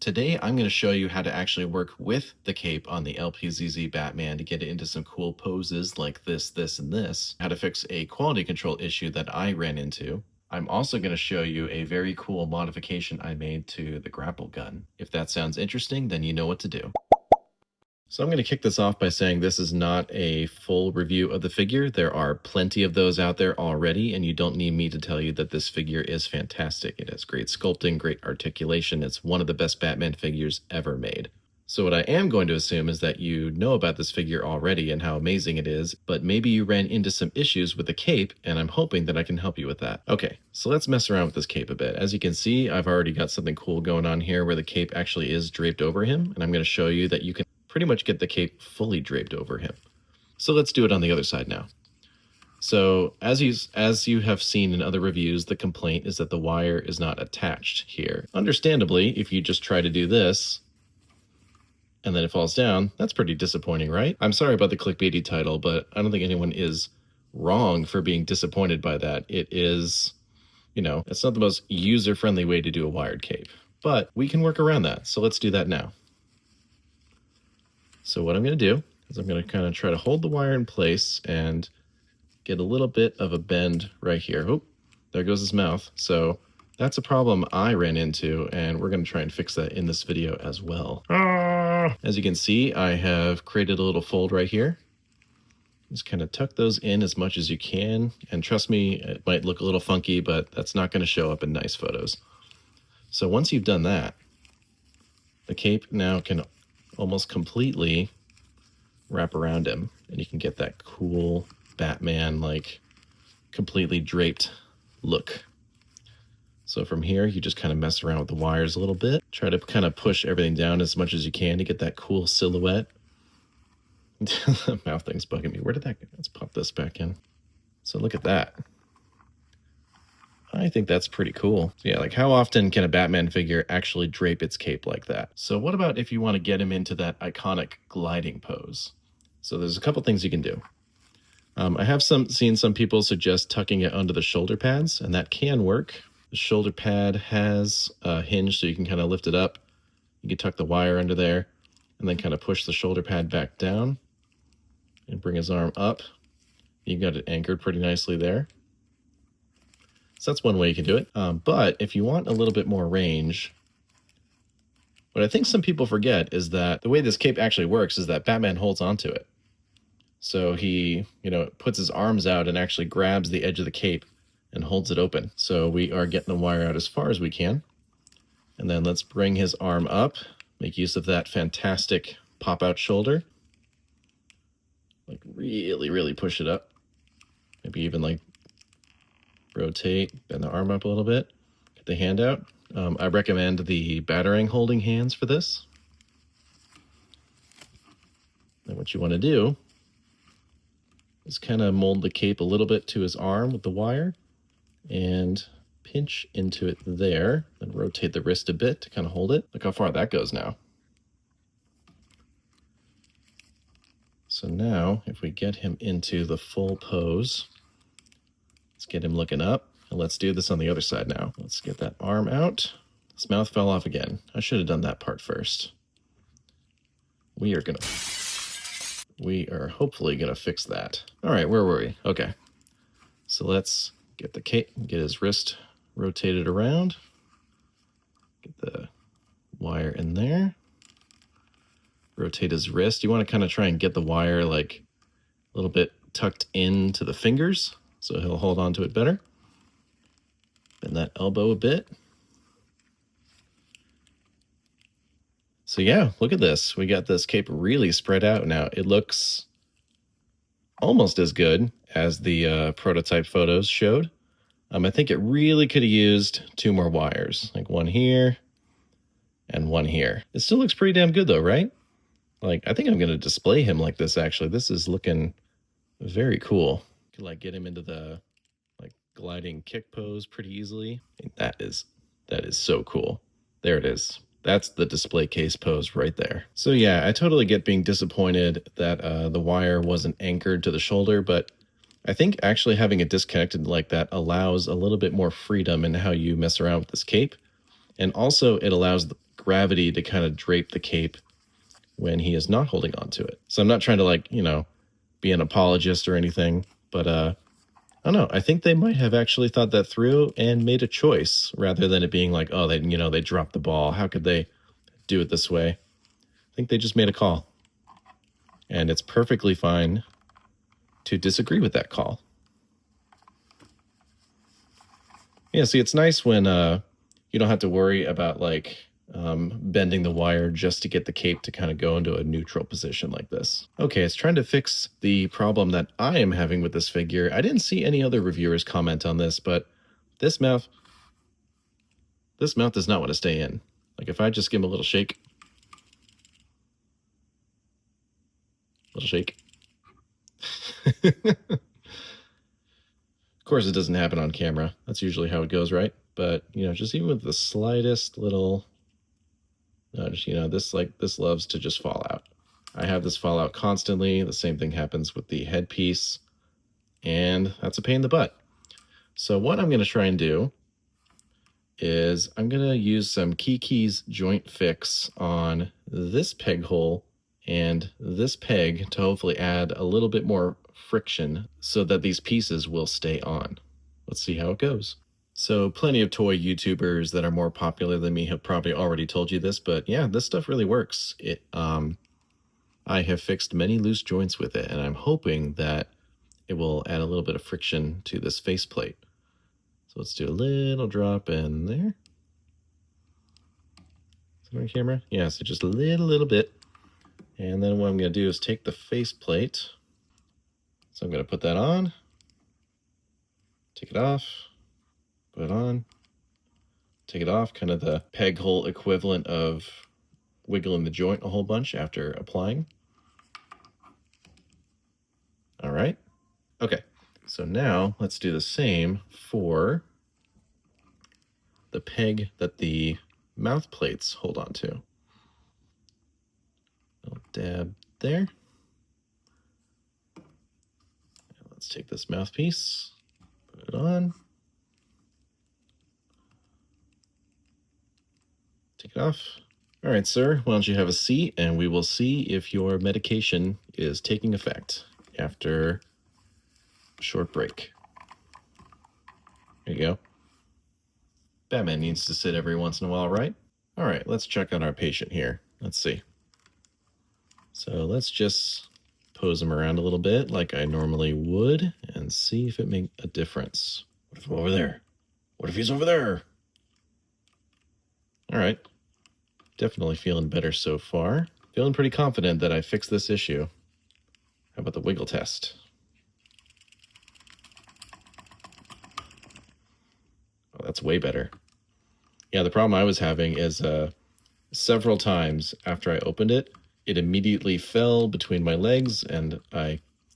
Today, I'm going to show you how to actually work with the cape on the LPZZ Batman to get it into some cool poses like this, this, and this, how to fix a quality control issue that I ran into. I'm also going to show you a very cool modification I made to the grapple gun. If that sounds interesting, then you know what to do. So I'm going to kick this off by saying this is not a full review of the figure. There are plenty of those out there already, and you don't need me to tell you that this figure is fantastic. It has great sculpting, great articulation. It's one of the best Batman figures ever made. So what I am going to assume is that you know about this figure already and how amazing it is, but maybe you ran into some issues with the cape, and I'm hoping that I can help you with that. Okay, so let's mess around with this cape a bit. As you can see, I've already got something cool going on here where the cape actually is draped over him, and I'm going to show you that you can pretty much get the cape fully draped over him. So let's do it on the other side now. So as you have seen in other reviews, the complaint is that the wire is not attached here. Understandably, if you just try to do this and then it falls down, that's pretty disappointing, right? I'm sorry about the clickbaity title, but I don't think anyone is wrong for being disappointed by that. It is, it's not the most user-friendly way to do a wired cape, but we can work around that. So let's do that now. So what I'm going to do is I'm going to kind of try to hold the wire in place and get a little bit of a bend right here. Oh, there goes his mouth. So that's a problem I ran into, and we're going to try and fix that in this video as well. As you can see, I have created a little fold right here. Just kind of tuck those in as much as you can. And trust me, it might look a little funky, but that's not going to show up in nice photos. So once you've done that, the cape now can almost completely wrap around him, and you can get that cool Batman, like, completely draped look. So from here, you just kind of mess around with the wires a little bit. Try to kind of push everything down as much as you can to get that cool silhouette. The mouth thing's bugging me. Where did that go? Let's pop this back in. So look at that. I think that's pretty cool. Yeah, like how often can a Batman figure actually drape its cape like that? So what about if you want to get him into that iconic gliding pose? So there's a couple things you can do. I have seen some people suggest tucking it under the shoulder pads, and that can work. The shoulder pad has a hinge, so you can kind of lift it up. You can tuck the wire under there, and then kind of push the shoulder pad back down, and bring his arm up. You got it anchored pretty nicely there. So that's one way you can do it. But if you want a little bit more range, what I think some people forget is that the way this cape actually works is that Batman holds onto it. So he, puts his arms out and actually grabs the edge of the cape and holds it open. So we are getting the wire out as far as we can. And then let's bring his arm up, make use of that fantastic pop-out shoulder. Like really, really push it up. Maybe even like rotate, bend the arm up a little bit, get the hand out. I recommend the batarang holding hands for this. And what you want to do is kind of mold the cape a little bit to his arm with the wire and pinch into it there, and rotate the wrist a bit to kind of hold it. Look how far that goes now. So now if we get him into the full pose, let's get him looking up, and let's do this on the other side now. Let's get that arm out. His mouth fell off again. I should have done that part first. We are hopefully gonna fix that. All right, where were we? Okay, so let's get the cape, get his wrist rotated around, get the wire in there, rotate his wrist. You want to kind of try and get the wire like a little bit tucked into the fingers, so he'll hold on to it better. Bend that elbow a bit. So yeah, look at this. We got this cape really spread out now. It looks almost as good as the prototype photos showed. I think it really could have used 2 more wires, like one here and one here. It still looks pretty damn good though, right? Like, I think I'm going to display him like this, actually. This is looking very cool. Could like get him into the like gliding kick pose pretty easily. That is so cool. There it is. That's the display case pose right there. So yeah, I totally get being disappointed that the wire wasn't anchored to the shoulder, but I think actually having it disconnected like that allows a little bit more freedom in how you mess around with this cape. And also it allows gravity to kind of drape the cape when he is not holding on to it. So I'm not trying to, like, you know, be an apologist or anything, but I don't know. I think they might have actually thought that through and made a choice rather than it being like, oh, they, you know, they dropped the ball. How could they do it this way? I think they just made a call. And it's perfectly fine to disagree with that call. Yeah, see, it's nice when you don't have to worry about, like, bending the wire just to get the cape to kind of go into a neutral position like this. Okay, it's trying to fix the problem that I am having with this figure. I didn't see any other reviewers comment on this, but this mouth does not want to stay in. Like, if I just give him a little shake, Of course, it doesn't happen on camera. That's usually how it goes, right? But, you know, just even with the slightest little nudge, you know, this loves to just fall out. I have this fall out constantly. The same thing happens with the headpiece, and that's a pain in the butt. So what I'm going to try and do is I'm going to use some Kiki's joint fix on this peg hole and this peg to hopefully add a little bit more friction so that these pieces will stay on. Let's see how it goes. So plenty of toy YouTubers that are more popular than me have probably already told you this, but yeah, this stuff really works. I have fixed many loose joints with it, and I'm hoping that it will add a little bit of friction to this faceplate. So let's do a little drop in there. Is it on camera? Yeah, so just a little bit. And then what I'm going to do is take the faceplate. So I'm going to put that on, take it off, put it on, take it off, kind of the peg hole equivalent of wiggling the joint a whole bunch after applying. All right. Okay. So now let's do the same for the peg that the mouth plates hold on to. I'll dab there. Let's take this mouthpiece, put it on, take it off. All right, sir, why don't you have a seat and we will see if your medication is taking effect after a short break. There you go. Batman needs to sit every once in a while, right? All right, let's check on our patient here. Let's see. So let's just pose him around a little bit like I normally would and see if it makes a difference. What if I'm over there? What if he's over there? All right. Definitely feeling better so far. Feeling pretty confident that I fixed this issue. How about the wiggle test? Oh, that's way better. Yeah, the problem I was having is several times after I opened it, it immediately fell between my legs and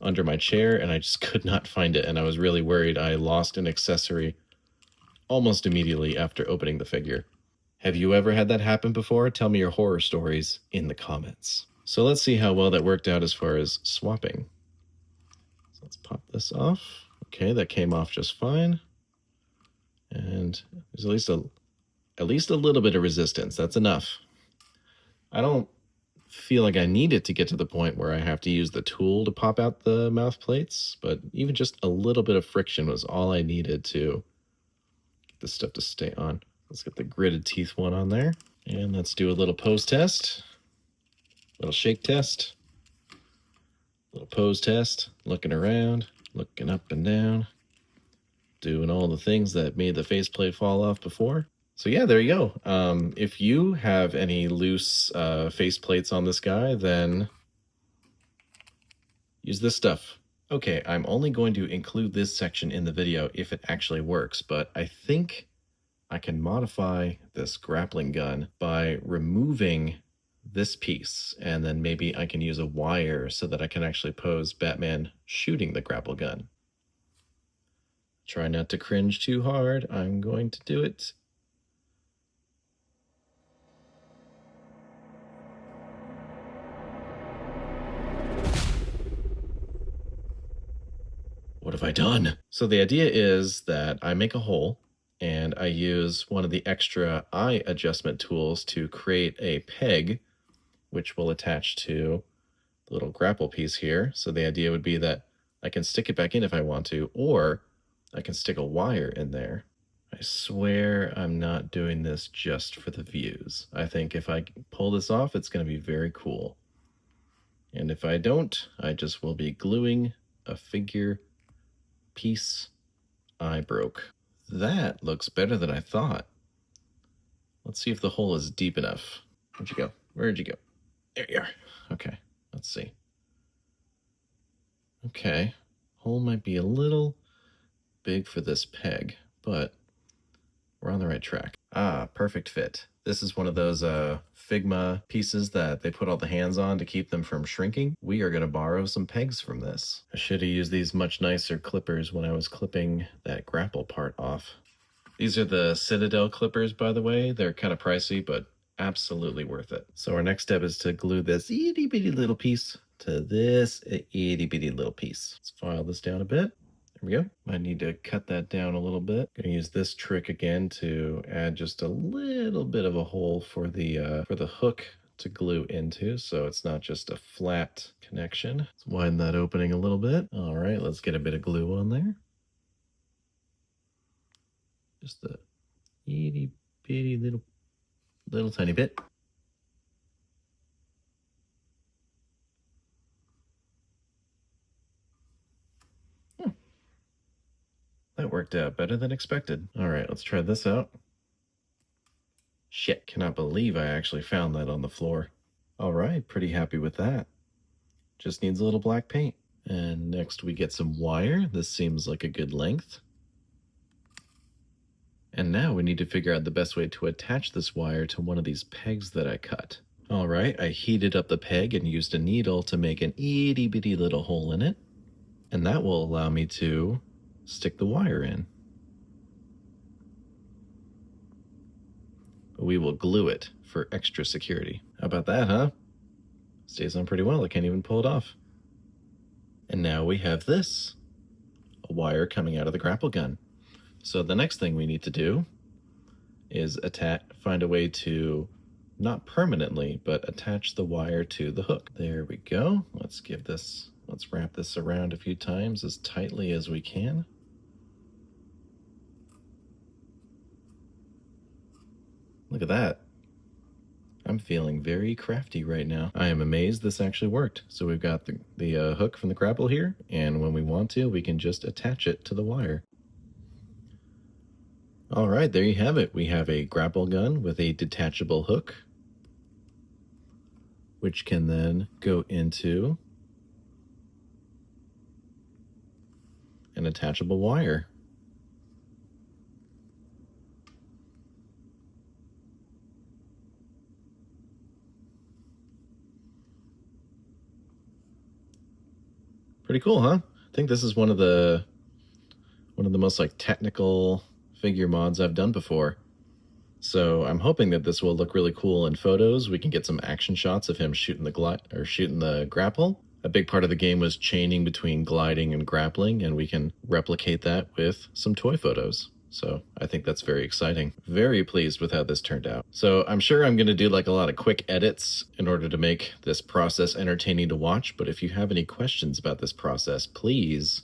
under my chair, and I just could not find it, and I was really worried I lost an accessory almost immediately after opening the figure. Have you ever had that happen before? Tell me your horror stories in the comments. So let's see how well that worked out as far as swapping. So let's pop this off. Okay, that came off just fine. And there's at least a little bit of resistance. That's enough. I don't feel like I need it to get to the point where I have to use the tool to pop out the mouth plates, but even just a little bit of friction was all I needed to get this stuff to stay on. Let's get the gritted teeth one on there, and let's do a little pose test, little shake test, little pose test, looking around, looking up and down, doing all the things that made the faceplate fall off before. So yeah, there you go. If you have any loose faceplates on this guy, then use this stuff. Okay, I'm only going to include this section in the video if it actually works, but I think I can modify this grappling gun by removing this piece, and then maybe I can use a wire so that I can actually pose Batman shooting the grapple gun. Try not to cringe too hard. I'm going to do it. What have I done? So the idea is that I make a hole and I use one of the extra eye adjustment tools to create a peg, which will attach to the little grapple piece here. So the idea would be that I can stick it back in if I want to, or I can stick a wire in there. I swear I'm not doing this just for the views. I think if I pull this off, it's going to be very cool. And if I don't, I just will be gluing a figure piece I broke. That looks better than I thought. Let's see if the hole is deep enough. Where'd you go? Where'd you go? There you are. Okay, let's see. Okay, hole might be a little big for this peg, but we're on the right track. Ah, perfect fit. This is one of those Figma pieces that they put all the hands on to keep them from shrinking. We are going to borrow some pegs from this. I should have used these much nicer clippers when I was clipping that grapple part off. These are the Citadel clippers, by the way. They're kind of pricey, but absolutely worth it. So our next step is to glue this itty bitty little piece to this itty bitty little piece. Let's file this down a bit. There we go. I need to cut that down a little bit. Gonna use this trick again to add just a little bit of a hole for the hook to glue into, so it's not just a flat connection. Let's widen that opening a little bit. All right, let's get a bit of glue on there. Just a itty bitty little tiny bit. That worked out better than expected. All right, let's try this out. Shit, cannot believe I actually found that on the floor. All right, pretty happy with that. Just needs a little black paint. And next we get some wire. This seems like a good length. And now we need to figure out the best way to attach this wire to one of these pegs that I cut. All right, I heated up the peg and used a needle to make an itty bitty little hole in it. And that will allow me to stick the wire in. We will glue it for extra security. How about that, huh? Stays on pretty well. I can't even pull it off. And now we have this, a wire coming out of the grapple gun. So the next thing we need to do is find a way to, not permanently, but attach the wire to the hook. There we go. Let's wrap this around a few times as tightly as we can. Look at that. I'm feeling very crafty right now. I am amazed this actually worked. So we've got the hook from the grapple here, and when we want to, we can just attach it to the wire. All right, there you have it. We have a grapple gun with a detachable hook, which can then go into an attachable wire. Pretty cool, huh? I think this is one of the most like technical figure mods I've done before. So I'm hoping that this will look really cool in photos. We can get some action shots of him shooting the grapple. A big part of the game was chaining between gliding and grappling, and we can replicate that with some toy photos. So I think that's very exciting. Very pleased with how this turned out. So I'm sure I'm going to do like a lot of quick edits in order to make this process entertaining to watch. But if you have any questions about this process, please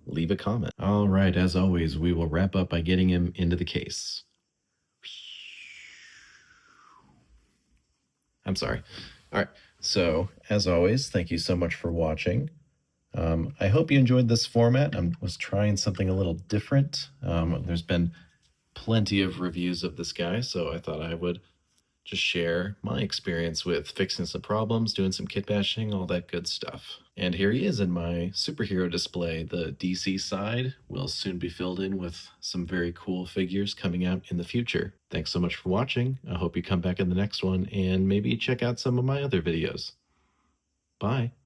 leave a comment. All right, as always, we will wrap up by getting him into the case. I'm sorry. All right. So as always, thank you so much for watching. I hope you enjoyed this format. I was trying something a little different. There's been plenty of reviews of this guy, so I thought I would just share my experience with fixing some problems, doing some kit bashing, all that good stuff. And here he is in my superhero display. The DC side will soon be filled in with some very cool figures coming out in the future. Thanks so much for watching. I hope you come back in the next one and maybe check out some of my other videos. Bye.